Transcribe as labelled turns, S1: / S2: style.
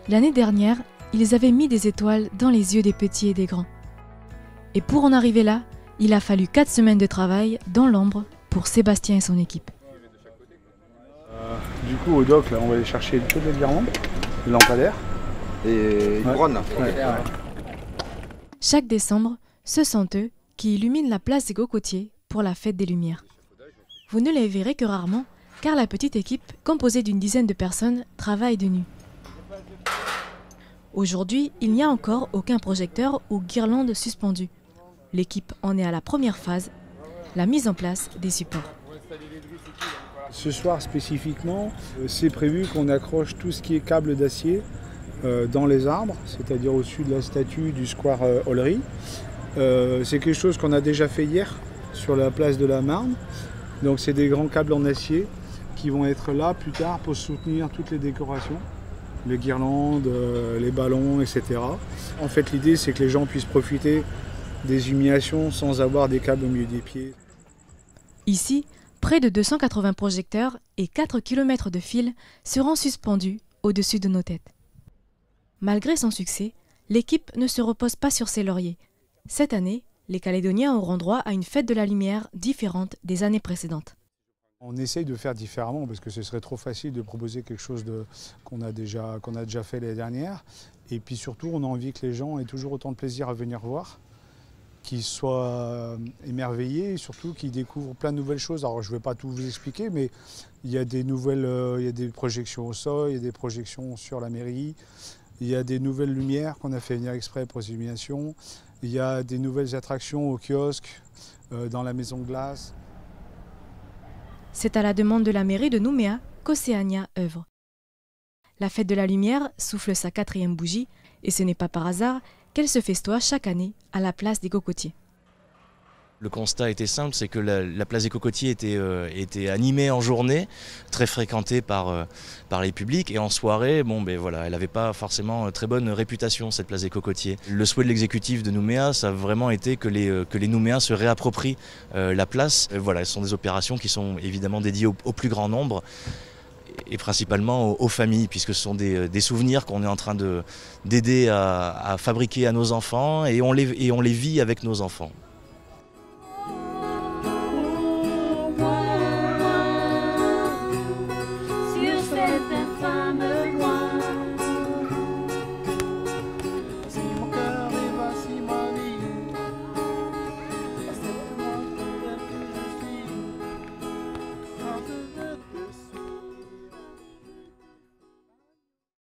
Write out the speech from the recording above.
S1: L'année dernière, ils avaient mis des étoiles dans les yeux des petits et des grands. Et pour en arriver là, il a fallu 4 semaines de travail dans l'ombre pour Sébastien et son équipe.
S2: Du coup, au dock, là, on va aller chercher que des guirlandes, des lampadaires
S3: et une couronne.
S2: Ouais.
S1: Chaque décembre, ce sont eux qui illuminent la place des Cocotiers pour la fête des Lumières. Vous ne les verrez que rarement, car la petite équipe, composée d'une dizaine de personnes, travaille de nuit. Aujourd'hui, il n'y a encore aucun projecteur ou guirlande suspendue. L'équipe en est à la première phase, la mise en place des supports.
S2: Ce soir spécifiquement, c'est prévu qu'on accroche tout ce qui est câble d'acier dans les arbres, c'est-à-dire au-dessus de la statue du square Ollery. C'est quelque chose qu'on a déjà fait hier sur la place de la Marne. Donc c'est des grands câbles en acier qui vont être là plus tard pour soutenir toutes les décorations. Les guirlandes, les ballons, etc. En fait, l'idée, c'est que les gens puissent profiter des illuminations sans avoir des câbles au milieu des pieds.
S1: Ici, près de 280 projecteurs et 4 km de fils seront suspendus au-dessus de nos têtes. Malgré son succès, l'équipe ne se repose pas sur ses lauriers. Cette année, les Calédoniens auront droit à une fête de la lumière différente des années précédentes.
S2: On essaye de faire différemment parce que ce serait trop facile de proposer quelque chose qu'on a déjà fait l'année dernière. Et puis surtout, on a envie que les gens aient toujours autant de plaisir à venir voir, qu'ils soient émerveillés et surtout qu'ils découvrent plein de nouvelles choses. Alors je ne vais pas tout vous expliquer, mais il y a des projections au sol, il y a des projections sur la mairie, il y a des nouvelles lumières qu'on a fait venir exprès pour les illuminations, il y a des nouvelles attractions au kiosque, dans la maison de glace.
S1: C'est à la demande de la mairie de Nouméa qu'Océania œuvre. La fête de la lumière souffle sa 4e bougie et ce n'est pas par hasard qu'elle se festoie chaque année à la place des Cocotiers.
S4: Le constat était simple, c'est que la place des Cocotiers était animée en journée, très fréquentée par les publics, et en soirée, elle n'avait pas forcément très bonne réputation, cette place des Cocotiers. Le souhait de l'exécutif de Nouméa, ça a vraiment été que les Nouméens se réapproprient la place. Ce sont des opérations qui sont évidemment dédiées au plus grand nombre, et principalement aux familles, puisque ce sont des souvenirs qu'on est en train d'aider à fabriquer à nos enfants, et on les vit avec nos enfants.